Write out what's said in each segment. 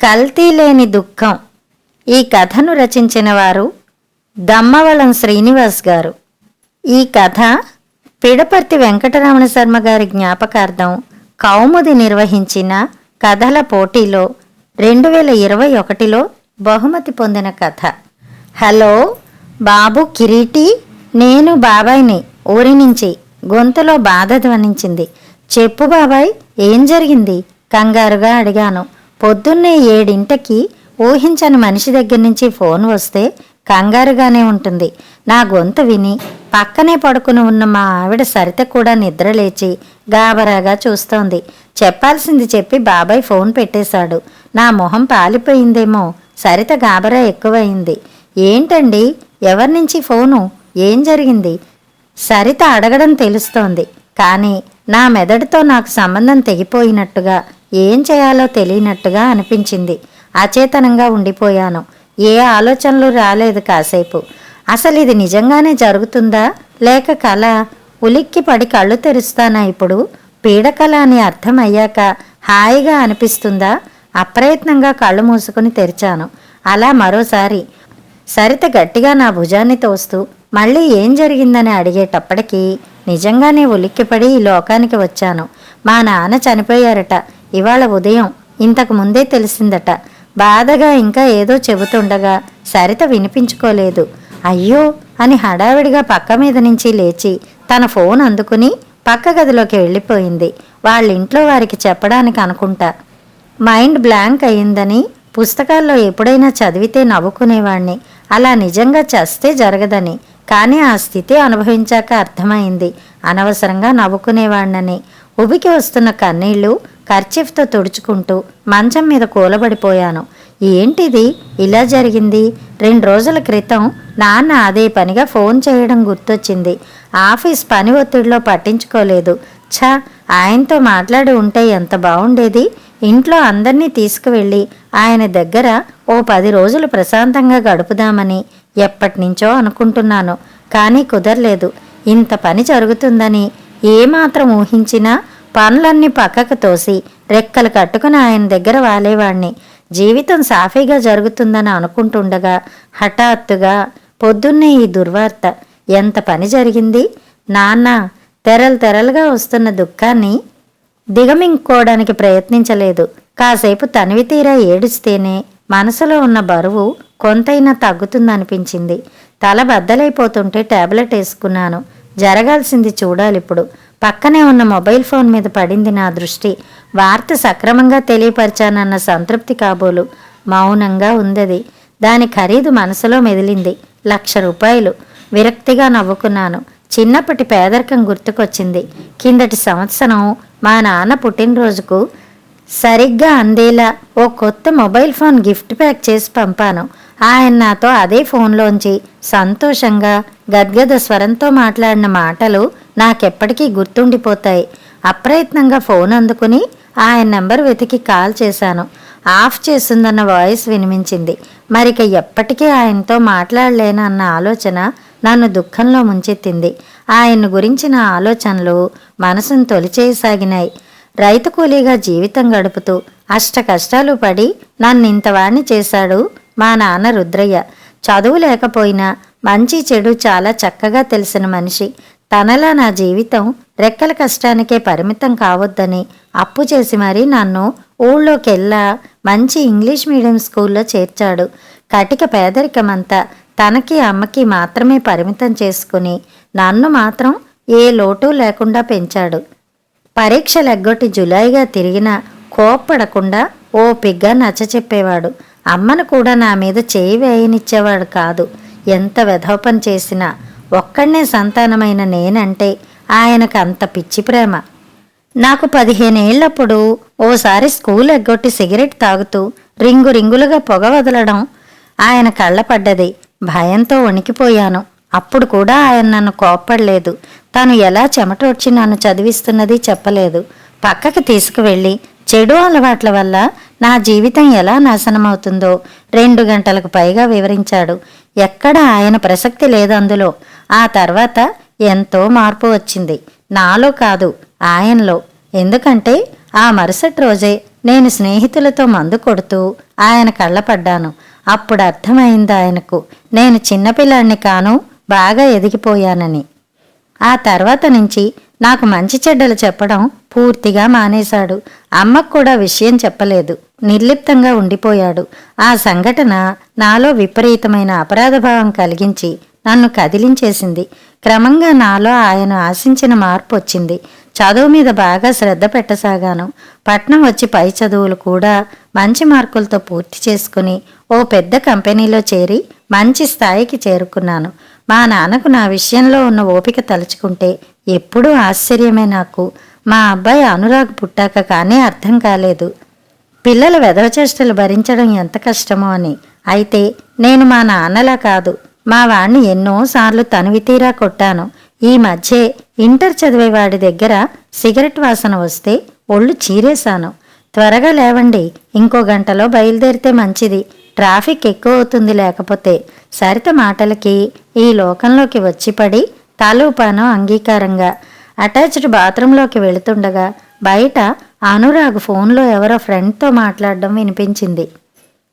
కల్తీ లేని దుఃఖం. ఈ కథను రచించిన వారు దమ్మవలం శ్రీనివాస్ గారు. ఈ కథ పిడపర్తి వెంకటరమణ శర్మ గారి జ్ఞాపకార్థం కౌముది నిర్వహించిన కథల పోటీలో 2021లో బహుమతి పొందిన కథ. హలో బాబు కిరీటి, నేను బాబాయిని ఊరి నుంచి. గొంతులో బాధ ధ్వనించింది. చెప్పు బాబాయ్, ఏం జరిగింది? కంగారుగా అడిగాను. పొద్దున్నే 7ంటికి ఊహించని మనిషి దగ్గర నుంచి ఫోన్ వస్తే కంగారుగానే ఉంటుంది. నా గొంతు విని పక్కనే పడుకుని ఉన్న మా ఆవిడ సరిత కూడా నిద్రలేచి గాబరాగా చూస్తోంది. చెప్పాల్సింది చెప్పి బాబాయ్ ఫోన్ పెట్టేశాడు. నా మొహం పాలిపోయిందేమో. సరిత గాబరా ఎక్కువైంది. ఏంటండి, ఎవరి నుంచి ఫోను? ఏం జరిగింది? సరిత అడగడం తెలుస్తోంది, కానీ నా మెదడుతో నాకు సంబంధం తెగిపోయినట్టుగా, ఏం చేయాలో తెలియనట్టుగా అనిపించింది. అచేతనంగా ఉండిపోయాను. ఏ ఆలోచనలు రాలేదు కాసేపు. అసలు ఇది నిజంగానే జరుగుతుందా లేక కళ? ఉలిక్కి పడి కళ్ళు తెరుస్తానా ఇప్పుడు? పీడకల అని అర్థమయ్యాక హాయిగా అనిపిస్తుందా? అప్రయత్నంగా కళ్ళు మూసుకుని తెరిచాను. అలా మరోసారి సరిత గట్టిగా నా భుజాన్ని తోస్తూ మళ్ళీ ఏం జరిగిందని అడిగేటప్పటికీ నిజంగానే ఉలిక్కిపడి ఈ లోకానికి వచ్చాను. మా నాన్న చనిపోయారట ఇవాళ ఉదయం. ఇంతకు ముందే తెలిసిందట. బాధగా ఇంకా ఏదో చెబుతుండగా సరిత వినిపించుకోలేదు. అయ్యో అని హడావిడిగా పక్క మీద నుంచి లేచి తన ఫోన్ అందుకుని పక్క గదిలోకి వెళ్ళిపోయింది. వాళ్ళింట్లో వారికి చెప్పడానికి అనుకుంటా. మైండ్ బ్లాంక్ అయ్యిందని పుస్తకాల్లో ఎప్పుడైనా చదివితే నవ్వుకునేవాణ్ణి. అలా నిజంగా చస్తే జరగదని. కానీ ఆ స్థితి అనుభవించాక అర్థమైంది అనవసరంగా నవ్వుకునేవాణ్ణని. ఉబికి వస్తున్న కన్నీళ్లు కర్చీఫ్తో తుడుచుకుంటూ మంచం మీద కూలబడిపోయాను. ఏంటిది ఇలా జరిగింది? 2 రోజుల క్రితం నాన్న అదే పనిగా ఫోన్ చేయడం గుర్తొచ్చింది. ఆఫీస్ పని ఒత్తిడిలో పట్టించుకోలేదు. ఆయనతో మాట్లాడి ఉంటే ఎంత బాగుండేది. ఇంట్లో అందరినీ తీసుకువెళ్ళి ఆయన దగ్గర ఓ 10 రోజులు ప్రశాంతంగా గడుపుదామని ఎప్పటినుంచో అనుకుంటున్నాను. కానీ కుదరలేదు. ఇంత పని జరుగుతుందని ఏమాత్రం ఊహించినా పనులన్నీ పక్కకు తోసి రెక్కలు కట్టుకుని ఆయన దగ్గర వాలేవాణ్ణి. జీవితం సాఫీగా జరుగుతుందని అనుకుంటుండగా హఠాత్తుగా పొద్దున్నే ఈ దుర్వార్త. ఎంత పని జరిగింది? నాన్న తెరలు తెరలుగా వస్తున్న దుఃఖాన్ని దిగమింగుకోవడానికి ప్రయత్నించలేదు. కాసేపు తనివి తీరా ఏడిస్తేనే మనసులో ఉన్న బరువు కొంతైనా తగ్గుతుందనిపించింది. తల బద్దలైపోతుంటే టాబ్లెట్ వేసుకున్నాను. జరగాల్సింది చూడాలిప్పుడు. పక్కనే ఉన్న మొబైల్ ఫోన్ మీద పడింది నా దృష్టి. వార్త సక్రమంగా తెలియపరిచానన్న సంతృప్తి కాబోలు మౌనంగా ఉందది. దాని ఖరీదు మనసులో మెదిలింది. 1,00,000 రూపాయలు. విరక్తిగా నవ్వుకున్నాను. చిన్నప్పటి పేదరికం గుర్తుకొచ్చింది. కిందటి సంవత్సరం మా నాన్న పుట్టినరోజుకు సరిగ్గా అందేలా ఓ కొత్త మొబైల్ ఫోన్ గిఫ్ట్ ప్యాక్ చేసి పంపాను. ఆయన నాతో అదే ఫోన్లోంచి సంతోషంగా గద్గద స్వరంతో మాట్లాడిన మాటలు నాకెప్పటికీ గుర్తుండిపోతాయి. అప్రయత్నంగా ఫోన్ అందుకుని ఆయన నెంబర్ వెతికి కాల్ చేశాను. ఆఫ్ చేస్తుందన్న వాయిస్ వినిపించింది. మరిక ఎప్పటికీ ఆయనతో మాట్లాడలేనన్న ఆలోచన నన్ను దుఃఖంలో ముంచెత్తింది. ఆయన గురించిన ఆలోచనలు మనసును తొలిచేయసాగినాయి. రైతు కూలీగా జీవితం గడుపుతూ అష్ట కష్టాలు పడి నన్నింతవాణ్ణి చేశాడు మా నాన్న రుద్రయ్య. చదువు లేకపోయినా మంచి చెడు చాలా చక్కగా తెలిసిన మనిషి. తనలా నా జీవితం రెక్కల కష్టానికే పరిమితం కావద్దని అప్పు చేసి మరీ నన్ను ఊళ్ళోకెల్లా మంచి ఇంగ్లీష్ మీడియం స్కూల్లో చేర్చాడు. కటిక పేదరికమంతా తనకి అమ్మకి మాత్రమే పరిమితం చేసుకుని నన్ను మాత్రం ఏ లోటు లేకుండా పెంచాడు. పరీక్షలు ఎగ్గొట్టి జులాయిగా తిరిగినా కోప్పడకుండా ఓపిగ్గా నచ్చచెప్పేవాడు. అమ్మను కూడా నా మీద చేయి వేయనిచ్చేవాడు కాదు. ఎంత వెధోపం చేసినా. ఒక్కడనే సంతానమైన నేనంటే ఆయనకు అంత పిచ్చి ప్రేమ. నాకు 15 ఏళ్లప్పుడు ఓసారి స్కూల్ ఎగ్గొట్టి సిగరెట్ తాగుతూ రింగు రింగులుగా పొగ వదలడం ఆయన కళ్ళపడ్డది. భయంతో వణికిపోయాను. అప్పుడు కూడా ఆయన నన్ను కోప్పడలేదు. తను ఎలా చెమటోడ్చి నన్ను చదివిస్తున్నది చెప్పలేదు. పక్కకి తీసుకువెళ్ళి చెడు అలవాట్ల వల్ల నా జీవితం ఎలా నాశనమవుతుందో 2 గంటలకు పైగా వివరించాడు. ఎక్కడ ఆయన ప్రసక్తి లేదందులో. ఆ తర్వాత ఎంతో మార్పు వచ్చింది. నాలో కాదు, ఆయనలో. ఎందుకంటే ఆ మరుసటి రోజే నేను స్నేహితులతో మందు కొడుతూ ఆయన కళ్ళపడ్డాను. అప్పుడు అర్థమైంది ఆయనకు నేను చిన్నపిల్లాడిని కాను, బాగా ఎదిగిపోయానని. ఆ తర్వాత నుంచి నాకు మంచి చెడ్డలు చెప్పడం పూర్తిగా మానేశాడు. అమ్మకు కూడా విషయం చెప్పలేదు. నిర్లిప్తంగా ఉండిపోయాడు. ఆ సంఘటన నాలో విపరీతమైన అపరాధభావం కలిగించి నన్ను కదిలించేసింది. క్రమంగా నాలో ఆయన ఆశించిన మార్పు వచ్చింది. చదువు మీద బాగా శ్రద్ధ పెట్టసాగాను. పట్నం వచ్చి పై చదువులు కూడా మంచి మార్కులతో పూర్తి చేసుకుని ఓ పెద్ద కంపెనీలో చేరి మంచి స్థాయికి చేరుకున్నాను. మా నాన్నకు నా విషయంలో ఉన్న ఓపిక తలుచుకుంటే ఎప్పుడూ ఆశ్చర్యమే నాకు. మా అబ్బాయి అనురాగ్ పుట్టాక కానీ అర్థం కాలేదు పిల్లల వెధవచేష్టలు భరించడం ఎంత కష్టమో అని. అయితే నేను మా నాన్నలా కాదు, మా వాణ్ణి ఎన్నోసార్లు తనివితీరా కొట్టాను. ఈ మధ్యే ఇంటర్ చదివేవాడి దగ్గర సిగరెట్ వాసన వస్తే ఒళ్ళు చీరేశాను. త్వరగా లేవండి, ఇంకో గంటలో బయలుదేరితే మంచిది, ట్రాఫిక్ ఎక్కువ అవుతుంది లేకపోతే. సరిత మాటలకి ఈ లోకంలోకి వచ్చిపడి తలూపాను అంగీకారంగా. అటాచ్డ్ బాత్రూంలోకి వెళుతుండగా బయట అనురాగ్ ఫోన్లో ఎవరో ఫ్రెండ్తో మాట్లాడడం వినిపించింది.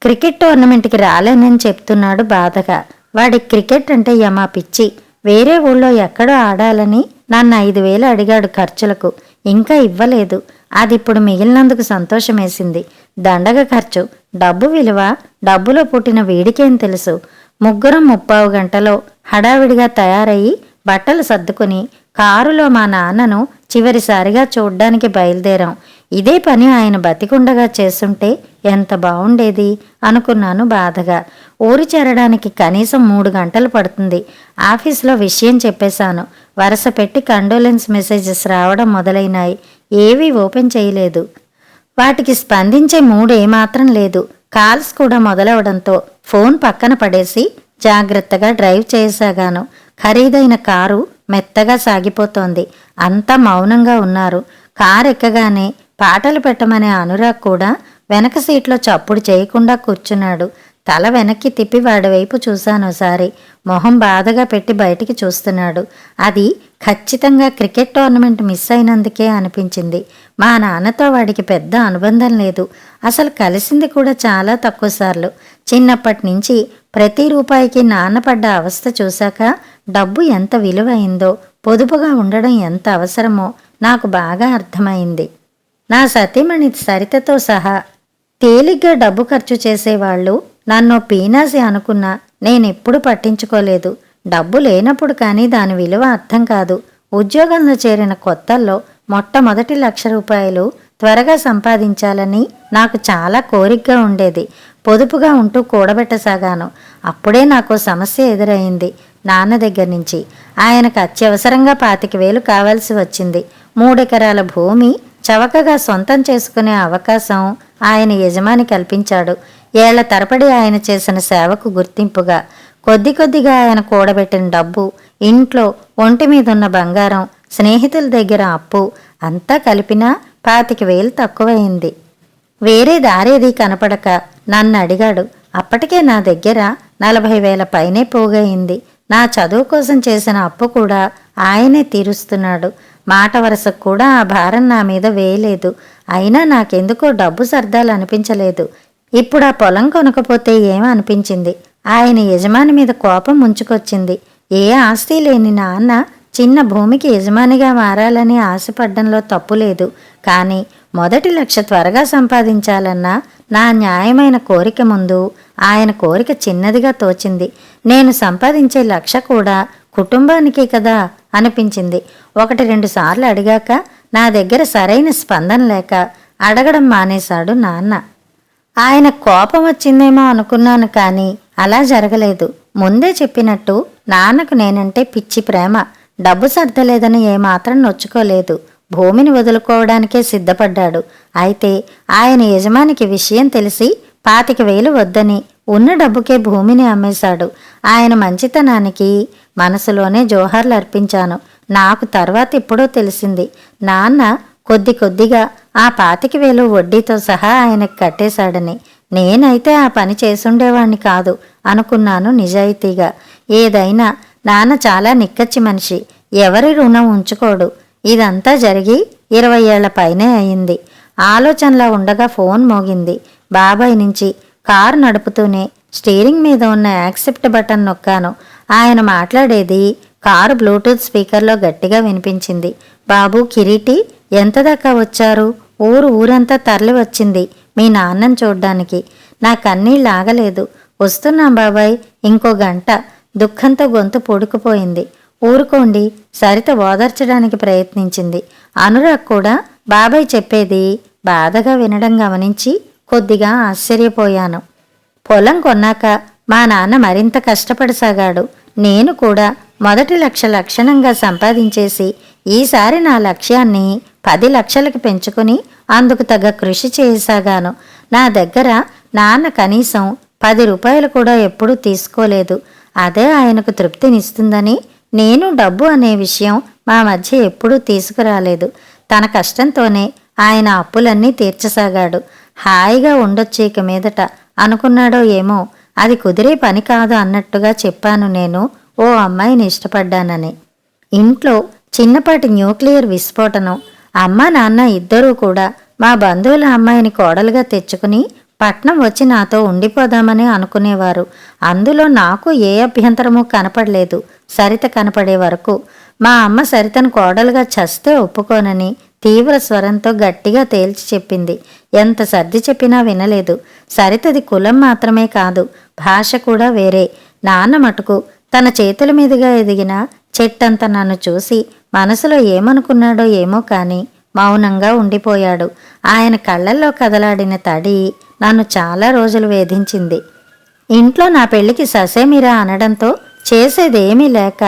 క్రికెట్ టోర్నమెంట్కి రాలేనని చెప్తున్నాడు బాధగా. వాడికి క్రికెట్ అంటే యమా పిచ్చి. వేరే ఊళ్ళో ఎక్కడో ఆడాలని నన్ను 5,000 అడిగాడు ఖర్చులకు. ఇంకా ఇవ్వలేదు. అది ఇప్పుడు మిగిలినందుకు సంతోషమేసింది. దండగ ఖర్చు. డబ్బు విలువ డబ్బులో పుట్టిన వీడికేం తెలుసు. ముగ్గురం 30 గంటలో హడావిడిగా తయారయ్యి బట్టలు సర్దుకుని కారులో మా నాన్నను చివరిసారిగా చూడ్డానికి బయలుదేరాం. ఇదే పని ఆయన బతికుండగా చేస్తుంటే ఎంత బావుండేది అనుకున్నాను బాధగా. ఊరు చేరడానికి కనీసం 3 గంటలు పడుతుంది. ఆఫీసులో విషయం చెప్పేశాను. వరుస పెట్టి కండోలెన్స్ మెసేజెస్ రావడం మొదలైనాయి. ఏవీ ఓపెన్ చేయలేదు. వాటికి స్పందించే మూడ్ ఏమాత్రం లేదు. కాల్స్ కూడా మొదలవడంతో ఫోన్ పక్కన పడేసి జాగ్రత్తగా డ్రైవ్ చేయసాగాను. ఖరీదైన కారు మెత్తగా సాగిపోతోంది. అంతా మౌనంగా ఉన్నారు. కారు ఎక్కగానే పాటలు పెట్టమనే అనురాగ్ కూడా వెనక సీట్లో చప్పుడు చేయకుండా కూర్చున్నాడు. తల వెనక్కి తిప్పి వాడి వైపు చూశానోసారి. మొహం బాధగా పెట్టి బయటికి చూస్తున్నాడు. అది ఖచ్చితంగా క్రికెట్ టోర్నమెంట్ మిస్ అయినందుకే అనిపించింది. మా నాన్నతో వాడికి పెద్ద అనుబంధం లేదు. అసలు కలిసింది కూడా చాలా తక్కువసార్లు. చిన్నప్పటి నుంచి ప్రతి రూపాయికి నాన్న పడ్డ అవస్థ చూశాక డబ్బు ఎంత విలువైందో, పొదుపుగా ఉండడం ఎంత అవసరమో నాకు బాగా అర్థమైంది. నా సతీమణి సరితతో సహా తేలిగ్గా డబ్బు ఖర్చు చేసేవాళ్ళు నన్ను పీనాసి అనుకున్నా నేనెప్పుడు పట్టించుకోలేదు. డబ్బు లేనప్పుడు కానీ దాని విలువ అర్థం కాదు. ఉద్యోగంలో చేరిన కొత్తల్లో మొట్టమొదటి 1,00,000 రూపాయలు త్వరగా సంపాదించాలని నాకు చాలా కోరికగా ఉండేది. పొదుపుగా ఉంటూ కూడబెట్టసాగాను. అప్పుడే నాకు సమస్య ఎదురైంది. నాన్న దగ్గర నుంచి ఆయనకు అత్యవసరంగా 25,000 కావాల్సి వచ్చింది. 3 ఎకరాల భూమి చవకగా సొంతం చేసుకునే అవకాశం ఆయన యజమాని కల్పించాడు. ఏళ్ల తరబడి ఆయన చేసిన సేవకు గుర్తింపుగా కొద్ది కొద్దిగా ఆయన కూడబెట్టిన డబ్బు, ఇంట్లో ఒంటి మీదున్న బంగారం, స్నేహితుల దగ్గర అప్పు అంతా కలిపినా 25,000 తక్కువైంది. వేరే దారేది కనపడక నన్ను అడిగాడు. అప్పటికే నా దగ్గర 40,000 పైనే పోగయింది. నా చదువు కోసం చేసిన అప్పు కూడా ఆయనే తీరుస్తున్నాడు. మాట వరసకు కూడా ఆ భారం నా మీద వేయలేదు. అయినా నాకెందుకో డబ్బు సర్దాలనిపించలేదు. ఇప్పుడు ఆ పొలం కొనకపోతే ఏమనిపించింది. ఆయన యజమాని మీద కోపం ముంచుకొచ్చింది. ఏ ఆస్తి లేని నాన్న చిన్న భూమికి యజమానిగా మారాలని ఆశపడ్డంలో తప్పులేదు. కానీ మొదటి 1,00,000 త్వరగా సంపాదించాలన్న నా న్యాయమైన కోరిక ముందు ఆయన కోరిక చిన్నదిగా తోచింది. నేను సంపాదించే 1,00,000 కూడా కుటుంబానికే కదా అనిపించింది. 1-2 సార్లు అడిగాక నా దగ్గర సరైన స్పందన లేక అడగడం మానేశాడు నాన్న. ఆయన కోపం వచ్చిందేమో అనుకున్నాను, కానీ అలా జరగలేదు. ముందే చెప్పినట్టు నాన్నకు నేనంటే పిచ్చి ప్రేమ. డబ్బు సర్దలేదని ఏమాత్రం నొచ్చుకోలేదు. భూమిని వదులుకోవడానికే సిద్ధపడ్డాడు. అయితే ఆయన యజమానికి విషయం తెలిసి 25,000 వద్దని ఉన్న డబ్బుకే భూమిని అమ్మేశాడు. ఆయన మంచితనానికి మనసులోనే జోహార్లు అర్పించాను. నాకు తర్వాత ఎప్పుడో తెలిసింది, నాన్న కొద్ది కొద్దిగా ఆ 25,000 వడ్డీతో సహా ఆయనకు కట్టేశాడని. నేనైతే ఆ పని చేసుండేవాణ్ణి కాదు అనుకున్నాను నిజాయితీగా. ఏదైనా నాన్న చాలా నిక్కచ్చి మనిషి. ఎవరి రుణం ఉంచుకోడు. ఇదంతా జరిగి 20 ఏళ్ల పైనే అయింది. ఆలోచనలా ఉండగా ఫోన్ మోగింది. బాబాయ్ నుంచి. కారు నడుపుతూనే స్టీరింగ్ మీద ఉన్న యాక్సెప్ట్ బటన్ నొక్కాను. ఆయన మాట్లాడేది కారు బ్లూటూత్ స్పీకర్లో గట్టిగా వినిపించింది. బాబు కిరీటి, ఎంత దాకా వచ్చారు? ఊరంతా తరలి వచ్చింది మీ నాన్నని చూడ్డానికి. నా కన్నీళ్ళు ఆగలేదు. వస్తున్నాం బాబాయ్, ఇంకో గంట. దుఃఖంతో గొంతు పొడుకుపోయింది. ఊరుకోండి, సరిత ఓదార్చడానికి ప్రయత్నించింది. అనురాగ్ కూడా బాబాయ్ చెప్పేది బాధగా వినడం గమనించి కొద్దిగా ఆశ్చర్యపోయాను. పొలం కొన్నాక మా నాన్న మరింత కష్టపడసాగాడు. నేను కూడా మొదటి లక్షణంగా సంపాదించేసి ఈసారి నా లక్ష్యాన్ని 10 లక్షలకు పెంచుకుని అందుకు తగ్గ కృషి చేయసాగాను. నా దగ్గర నాన్న కనీసం 10 రూపాయలు కూడా ఎప్పుడూ తీసుకోలేదు. అదే ఆయనకు తృప్తినిస్తుందని నేను డబ్బు అనే విషయం మా మధ్య ఎప్పుడూ తీసుకురాలేదు. తన కష్టంతోనే ఆయన అప్పులన్నీ తీర్చసాగాడు. హాయిగా ఉండొచ్చు ఇక మీదట అనుకున్నాడో ఏమో. అది కుదిరే పని కాదు అన్నట్టుగా చెప్పాను నేను ఓ అమ్మాయిని ఇష్టపడ్డానని. ఇంట్లో చిన్నపాటి న్యూక్లియర్ విస్ఫోటనం. అమ్మ నాన్న ఇద్దరూ కూడా మా బంధువుల అమ్మాయిని కోడలుగా తెచ్చుకుని పట్నం వచ్చి నాతో ఉండిపోదామని అనుకునేవారు. అందులో నాకు ఏ అభ్యంతరమూ కనపడలేదు సరిత కనపడే వరకు. మా అమ్మ సరితను కోడలుగా చస్తే ఒప్పుకోనని తీవ్ర స్వరంతో గట్టిగా తేల్చి చెప్పింది. ఎంత సర్ది చెప్పినా వినలేదు. సరితది కులం మాత్రమే కాదు, భాష కూడా వేరే. నాన్న మటుకు తన చేతుల మీదుగా ఎదిగిన చెట్టంత నన్ను చూసి మనసులో ఏమనుకున్నాడో ఏమో కాని మౌనంగా ఉండిపోయాడు. ఆయన కళ్ళల్లో కదలాడిన తడి నన్ను చాలా రోజులు వేధించింది. ఇంట్లో నా పెళ్లికి ససేమిరా అనడంతో చేసేదేమీ లేక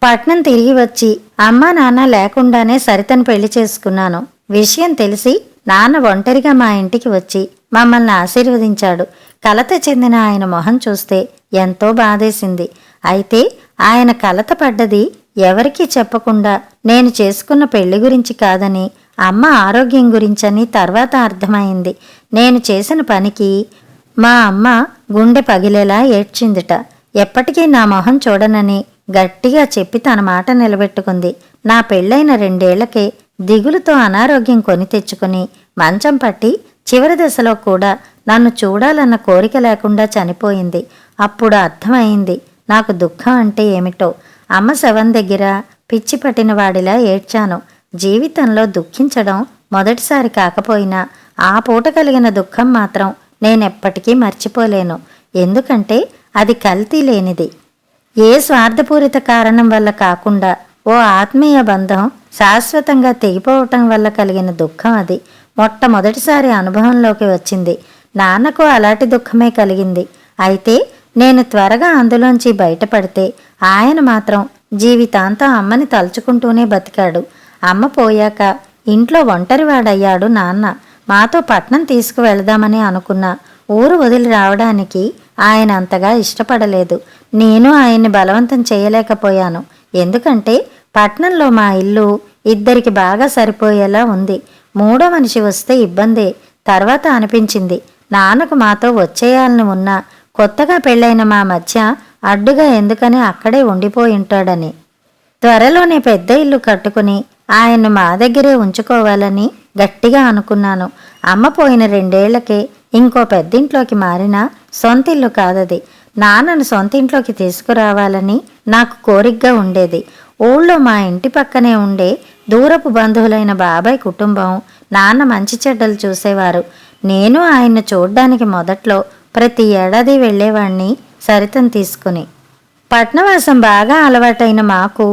పట్నం తిరిగి వచ్చి అమ్మా నాన్న లేకుండానే సరితను పెళ్లి చేసుకున్నాను. విషయం తెలిసి నాన్న ఒంటరిగా మా ఇంటికి వచ్చి మమ్మల్ని ఆశీర్వదించాడు. కలత చెందిన ఆయన మొహం చూస్తే ఎంతో బాధేసింది. అయితే ఆయన కలత పడ్డది ఎవరికీ చెప్పకుండా నేను చేసుకున్న పెళ్లి గురించి కాదని, అమ్మ ఆరోగ్యం గురించని తర్వాత అర్థమైంది. నేను చేసిన పనికి మా అమ్మ గుండె పగిలేలా ఏడ్చిందిట. ఎప్పటికీ నా మొహం చూడనని గట్టిగా చెప్పి తన మాట నిలబెట్టుకుంది. నా పెళ్లైన 2 ఏళ్లకే దిగులుతో అనారోగ్యం కొని తెచ్చుకుని మంచం పట్టి చివరి దశలో కూడా నన్ను చూడాలన్న కోరిక లేకుండా చనిపోయింది. అప్పుడు అర్థమైంది నాకు దుఃఖం అంటే ఏమిటో. అమ్మ శవం దగ్గర పిచ్చి పట్టిన వాడిలా ఏడ్చాను. జీవితంలో దుఃఖించడం మొదటిసారి కాకపోయినా ఆ పూట కలిగిన దుఃఖం మాత్రం నేనెప్పటికీ మర్చిపోలేను. ఎందుకంటే అది కల్తీ లేనిది. ఏ స్వార్థపూరిత కారణం వల్ల కాకుండా ఓ ఆత్మీయ బంధం శాశ్వతంగా తెగిపోవటం వల్ల కలిగిన దుఃఖం అది. మొట్టమొదటిసారి అనుభవంలోకి వచ్చింది. నాన్నకు అలాంటి దుఃఖమే కలిగింది. అయితే నేను త్వరగా అందులోంచి బయటపడితే ఆయన మాత్రం జీవితాంతం అమ్మని తలుచుకుంటూనే బతికాడు. అమ్మ పోయాక ఇంట్లో ఒంటరివాడయ్యాడు నాన్న. మాతో పట్నం తీసుకువెళదామని అనుకున్నా. ఊరు వదిలి రావడానికి ఆయన అంతగా ఇష్టపడలేదు. నేను ఆయన్ని బలవంతం చేయలేకపోయాను. ఎందుకంటే పట్నంలో మా ఇల్లు ఇద్దరికి బాగా సరిపోయేలా ఉంది. 3వ మనిషి వస్తే ఇబ్బందే. తర్వాత అనిపించింది నాన్నకు మాతో వచ్చేయాలని ఉన్నా కొత్తగా పెళ్ళైన మా మధ్య అడ్డుగా ఎందుకని అక్కడే ఉండిపోయి ఉంటాడని. త్వరలోనే పెద్ద ఇల్లు కట్టుకుని ఆయన్ను మా దగ్గరే ఉంచుకోవాలని గట్టిగా అనుకున్నాను. అమ్మ పోయిన 2 ఏళ్లకే ఇంకో పెద్దింట్లోకి మారినా సొంతిల్లు కాదది. నాన్నను సొంతింట్లోకి తీసుకురావాలని నాకు కోరికగా ఉండేది. ఊళ్ళో మా ఇంటి పక్కనే ఉండే దూరపు బంధువులైన బాబాయ్ కుటుంబం నాన్న మంచి చెడ్డలు చూసేవారు. నేను ఆయన్ను చూడ్డానికి మొదట్లో ప్రతి ఏడాది వెళ్లేవాణ్ణి సరితను తీసుకుని. పట్నవాసం బాగా అలవాటైన మాకు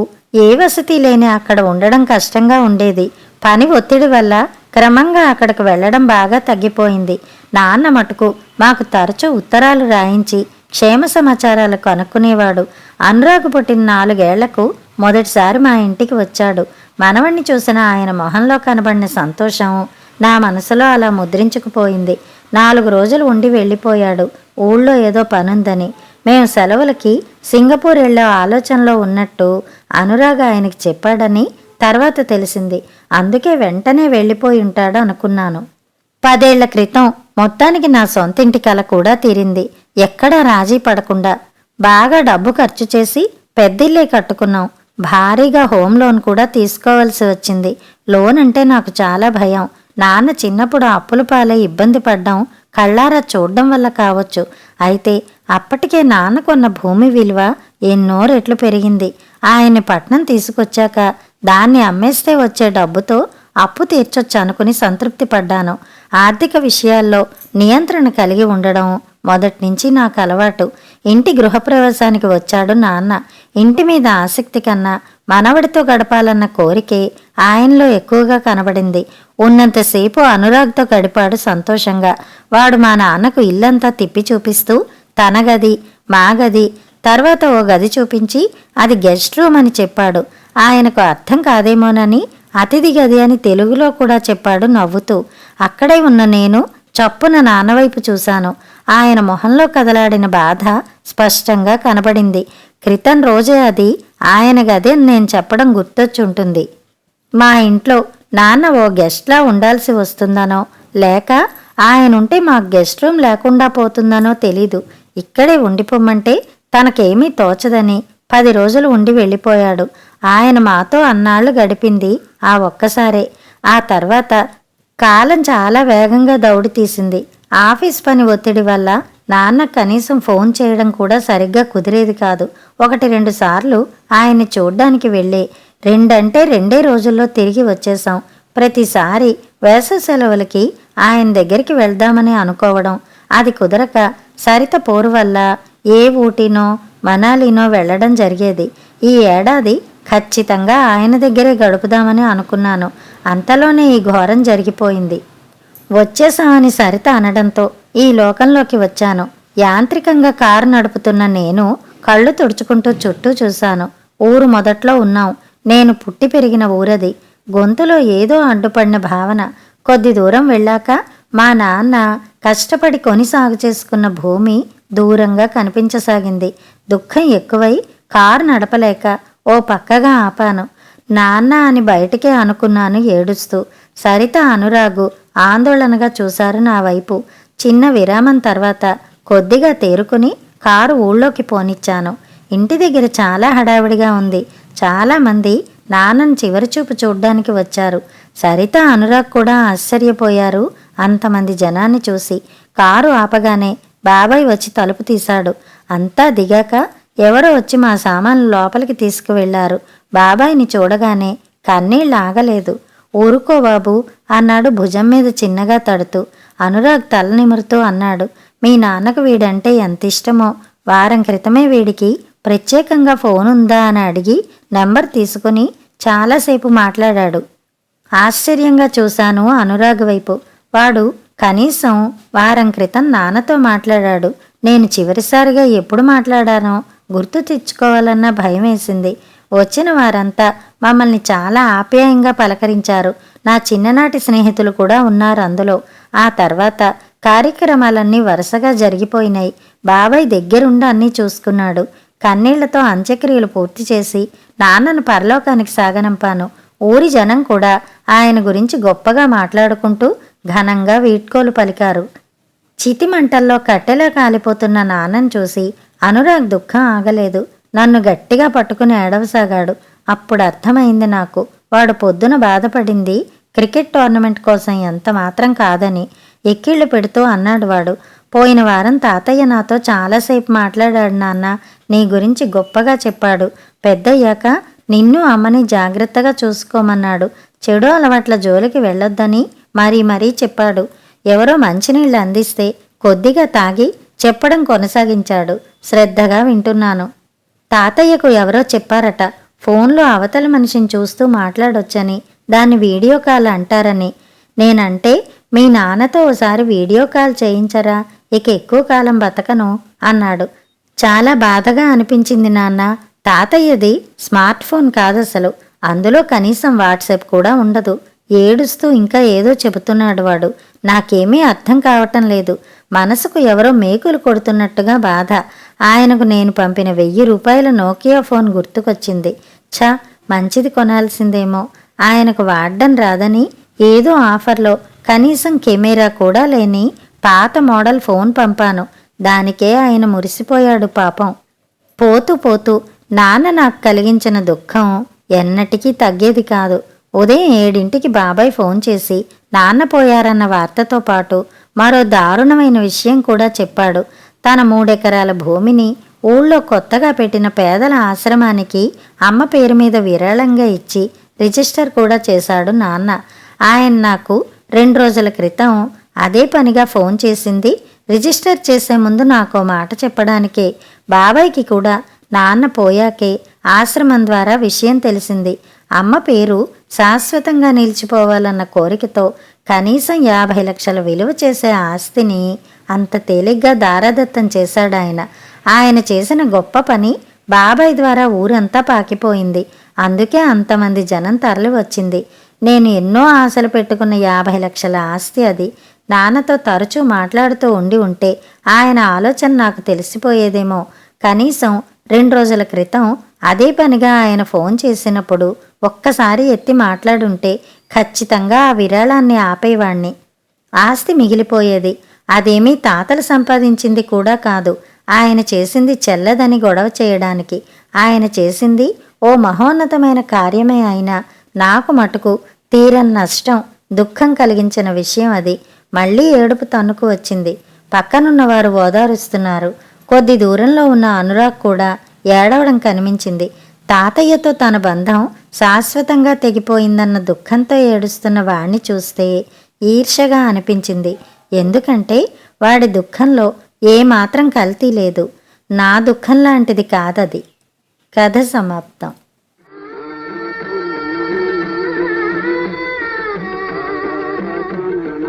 ఏ వసతి లేని అక్కడ ఉండడం కష్టంగా ఉండేది. పని ఒత్తిడి వల్ల క్రమంగా అక్కడికి వెళ్లడం బాగా తగ్గిపోయింది. నాన్న మటుకు మాకు తరచూ ఉత్తరాలు రాయించి క్షేమ సమాచారాలు కనుక్కునేవాడు. అనురాగ్ పుట్టిన 4 ఏళ్లకు మొదటిసారి మా ఇంటికి వచ్చాడు. మనవణ్ణి చూసిన ఆయన మొహంలో కనబడిన సంతోషం నా మనసులో అలా ముద్రించుకుపోయింది. 4 రోజులు ఉండి వెళ్ళిపోయాడు. ఊళ్ళో ఏదో పనుందని. మేము సెలవులకి సింగపూర్ వెళ్లే ఆలోచనలో ఉన్నట్టు అనురాగ్ ఆయనకి చెప్పాడని తర్వాత తెలిసింది. అందుకే వెంటనే వెళ్ళిపోయి ఉంటాడు అనుకున్నాను. 10 ఏళ్ల క్రితం మొత్తానికి నా సొంతింటి కల కూడా తీరింది. ఎక్కడా రాజీ పడకుండా బాగా డబ్బు ఖర్చు చేసి పెద్దిల్లే కట్టుకున్నాం. భారీగా హోమ్ లోన్ కూడా తీసుకోవాల్సి వచ్చింది. లోన్ అంటే నాకు చాలా భయం. నాన్న చిన్నప్పుడు అప్పుల పాలై ఇబ్బంది పడ్డం కళ్ళారా చూడ్డం వల్ల కావచ్చు. అయితే అప్పటికే నాన్నకున్న భూమి విలువ ఎన్నో రెట్లు పెరిగింది. ఆయన్ని పట్నం తీసుకొచ్చాక దాన్ని అమ్మేస్తే వచ్చే డబ్బుతో అప్పు తీర్చొచ్చు అనుకుని సంతృప్తి పడ్డాను. ఆర్థిక విషయాల్లో నియంత్రణ కలిగి ఉండడం మొదట్నుంచి నాకు అలవాటు. ఇంటి గృహప్రవేశానికి వచ్చాడు నాన్న. ఇంటి మీద ఆసక్తి కన్నా మనవడితో గడపాలన్న కోరికే ఆయనలో ఎక్కువగా కనబడింది. ఉన్నంతసేపు అనురాగ్తో గడిపాడు సంతోషంగా. వాడు మా నాన్నకు ఇల్లంతా తిప్పి చూపిస్తూ తన గది, మా గది, తర్వాత ఓ గది చూపించి అది గెస్ట్ రూమ్ అని చెప్పాడు. ఆయనకు అర్థం కాదేమోనని అతిథి గది అని తెలుగులో కూడా చెప్పాడు నవ్వుతూ. అక్కడే ఉన్న నేను చప్పున నాన్నవైపు చూశాను. ఆయన మొహంలో కదలాడిన బాధ స్పష్టంగా కనబడింది. క్రితం రోజే అది ఆయన గది అని నేను చెప్పడం గుర్తొచ్చుంటుంది. మా ఇంట్లో నాన్న ఓ గెస్ట్లా ఉండాల్సి వస్తుందనో లేక ఆయనుంటే మాకు గెస్ట్ రూమ్ లేకుండా పోతుందనో తెలీదు. ఇక్కడే ఉండిపోమ్మంటే తనకేమీ తోచదని 10 రోజులు ఉండి వెళ్ళిపోయాడు. ఆయన మాతో అన్నాళ్లు గడిపింది ఆ ఒక్కసారే. ఆ తర్వాత కాలం చాలా వేగంగా దౌడి తీసింది. ఆఫీస్ పని ఒత్తిడి వల్ల నాన్న కనీసం ఫోన్ చేయడం కూడా సరిగ్గా కుదిరేది కాదు. 1-2 సార్లు ఆయన్ని చూడ్డానికి వెళ్ళే 2 రోజుల్లో తిరిగి వచ్చేశాం. ప్రతిసారి వేసవి సెలవులకి ఆయన దగ్గరికి వెళ్దామని అనుకోవడం, అది కుదరక సరిత పోరు వల్ల ఏ ఊటీనో మనాలినో వెళ్లడం జరిగేది. ఈ ఏడాది ఖచ్చితంగా ఆయన దగ్గరే గడుపుదామని అనుకున్నాను. అంతలోనే ఈ ఘోరం జరిగిపోయింది. వచ్చేసామని సరిత అనడంతో ఈ లోకంలోకి వచ్చాను. యాంత్రికంగా కారు నడుపుతున్న నేను కళ్ళు తుడుచుకుంటూ చుట్టూ చూశాను. ఊరు మొదట్లో ఉన్నాం. నేను పుట్టి పెరిగిన ఊరది. గొంతులో ఏదో అడ్డుపడిన భావన. కొద్ది దూరం వెళ్ళాక మా నాన్న కష్టపడి కొని సాగు చేసుకున్న భూమి దూరంగా కనిపించసాగింది. దుఃఖం ఎక్కువై కారు నడపలేక ఓ పక్కగా ఆపాను. నాన్న అని బయటికే అనుకున్నాను ఏడుస్తూ. సరిత, అనురాగు ఆందోళనగా చూశారు నా వైపు. చిన్న విరామం తర్వాత కొద్దిగా తేరుకుని కారు ఊళ్ళోకి పోనిచ్చాను. ఇంటి దగ్గర చాలా హడావిడిగా ఉంది. చాలామంది నాన్నను చివరిచూపు చూడ్డానికి వచ్చారు. సరిత, అనురాగ్ కూడా ఆశ్చర్యపోయారు అంతమంది జనాన్ని చూసి. కారు ఆపగానే బాబాయ్ వచ్చి తలుపు తీశాడు. అంతా దిగాక ఎవరో వచ్చి మా సామాన్లు లోపలికి తీసుకువెళ్లారు. బాబాయిని చూడగానే కన్నీళ్ళు ఆగలేదు. ఊరుకో బాబు అన్నాడు భుజం మీద చిన్నగా తడుతూ. అనురాగ్ తల నిమురుతూ అన్నాడు, మీ నాన్నకు వీడంటే ఎంత ఇష్టమో. వారం క్రితమే వీడికి ప్రత్యేకంగా ఫోన్ ఉందా అని అడిగి నెంబర్ తీసుకుని చాలాసేపు మాట్లాడాడు. ఆశ్చర్యంగా చూశాను అనురాగ్ వైపు. వాడు కనీసం వారం క్రితం నాన్నతో మాట్లాడాడు. నేను చివరిసారిగా ఎప్పుడు మాట్లాడానో గుర్తు తెచ్చుకోవాలన్న భయం వేసింది. వచ్చిన వారంతా మమ్మల్ని చాలా ఆప్యాయంగా పలకరించారు. నా చిన్ననాటి స్నేహితులు కూడా ఉన్నారు అందులో. ఆ తర్వాత కార్యక్రమాలన్నీ వరుసగా జరిగిపోయినాయి. బాబాయ్ దగ్గరుండి అన్నీ చూసుకున్నాడు. కన్నీళ్లతో అంత్యక్రియలు పూర్తి చేసి నాన్నను పరలోకానికి సాగనంపాను. ఊరి జనం కూడా ఆయన గురించి గొప్పగా మాట్లాడుకుంటూ ఘనంగా వీడ్కోలు పలికారు. చితిమంటల్లో కట్టెలా కాలిపోతున్న నాన్నను చూసి అనురాగ్ దుఃఖం ఆగలేదు. నన్ను గట్టిగా పట్టుకుని ఏడవసాగాడు. అప్పుడు అర్థమైంది నాకు, వాడు పొద్దున బాధపడింది క్రికెట్ టోర్నమెంట్ కోసం ఎంత మాత్రం కాదని. ఎక్కిళ్ళు పెడుతూ అన్నాడు వాడు. పోయిన వారం తాతయ్య నాతో చాలాసేపు మాట్లాడాడు నాన్న. నీ గురించి గొప్పగా చెప్పాడు. పెద్దయ్యాక నిన్ను అమ్మని జాగ్రత్తగా చూసుకోమన్నాడు. చెడు అలవాట్ల జోలికి వెళ్ళొద్దని మరీ చెప్పాడు. ఎవరో మంచినీళ్ళు అందిస్తే కొద్దిగా తాగి చెప్పడం కొనసాగించాడు. శ్రద్ధగా వింటున్నాను. తాతయ్యకు ఎవరో చెప్పారట, ఫోన్లో అవతల మనిషిని చూస్తూ మాట్లాడొచ్చని, దాన్ని వీడియో కాల్ అంటారని. నేనంటే మీ నాన్నతో ఓసారి వీడియో కాల్ చేయించరా, ఇక ఎక్కువ కాలం బతకను అన్నాడు. చాలా బాధగా అనిపించింది నాన్న. తాతయ్యది స్మార్ట్ ఫోన్ కాదసలు. అందులో కనీసం వాట్సాప్ కూడా ఉండదు. ఏడుస్తూ ఇంకా ఏదో చెబుతున్నాడు వాడు. నాకేమీ అర్థం కావటం లేదు. మనసుకు ఎవరో మేకులు కొడుతున్నట్టుగా బాధ. ఆయనకు నేను పంపిన 1000 రూపాయల నోకియా ఫోన్ గుర్తుకొచ్చింది. మంచిది కొనాల్సిందేమో. ఆయనకు వాడడం రాదని ఏదో ఆఫర్లో కనీసం కెమెరా కూడా లేని పాత మోడల్ ఫోన్ పంపాను. దానికే ఆయన మురిసిపోయాడు పాపం. పోతూ పోతూ నాన్న నాకు కలిగించిన దుఃఖం ఎన్నటికీ తగ్గేది కాదు. ఉదయం 7ంటికి బాబాయ్ ఫోన్ చేసి నాన్న పోయారన్న వార్తతో పాటు మరో దారుణమైన విషయం కూడా చెప్పాడు. తన 3 ఎకరాల భూమిని ఊళ్ళో కొత్తగా పెట్టిన పేదల ఆశ్రమానికి అమ్మ పేరు మీద విరాళంగా ఇచ్చి రిజిస్టర్ కూడా చేశాడు నాన్న. ఆయన నాకు 2 రోజుల క్రితం అదే పనిగా ఫోన్ చేసింది. రిజిస్టర్ చేసే ముందు నాకో మాట చెప్పడానికే. బాబాయ్కి కూడా నాన్న పోయాకే ఆశ్రమం ద్వారా విషయం తెలిసింది. అమ్మ పేరు శాశ్వతంగా నిలిచిపోవాలన్న కోరికతో కనీసం 50 లక్షల విలువ చేసే ఆస్తిని అంత తేలిగ్గా దారాదత్తం చేశాడాయన. ఆయన చేసిన గొప్ప పని బాబాయ్ ద్వారా ఊరంతా పాకిపోయింది. అందుకే అంతమంది జనం తరలి వచ్చింది. నేను ఎన్నో ఆశలు పెట్టుకున్న 50 లక్షల ఆస్తి అది. నాన్నతో తరచూ మాట్లాడుతూ ఉంటే ఆయన ఆలోచన నాకు తెలిసిపోయేదేమో. కనీసం 2 రోజుల క్రితం అదే పనిగా ఆయన ఫోన్ చేసినప్పుడు ఒక్కసారి ఎత్తి మాట్లాడుంటే ఖచ్చితంగా ఆ విరాళాన్ని ఆపేవాణ్ణి. ఆస్తి మిగిలిపోయేది. అదేమీ తాతలు సంపాదించింది కూడా కాదు. ఆయన చేసింది చెల్లదని గొడవ చేయడానికి. ఆయన చేసింది ఓ మహోన్నతమైన కార్యమే అయినా నాకు మటుకు తీరని నష్టం, దుఃఖం కలిగించిన విషయం అది. మళ్ళీ ఏడుపు తన్నుకు వచ్చింది. పక్కనున్నవారు ఓదారుస్తున్నారు. కొద్ది దూరంలో ఉన్న అనురాగ్ కూడా ఏడవడం కనిపించింది. తాతయ్యతో తన బంధం శాశ్వతంగా తెగిపోయిందన్న దుఃఖంతో ఏడుస్తున్న వాణ్ణి చూస్తే ఈర్ష్యగా అనిపించింది. ఎందుకంటే వాడి దుఃఖంలో ఏమాత్రం కల్తీ లేదు. నా దుఃఖం లాంటిది కాదది. కథ సమాప్తం.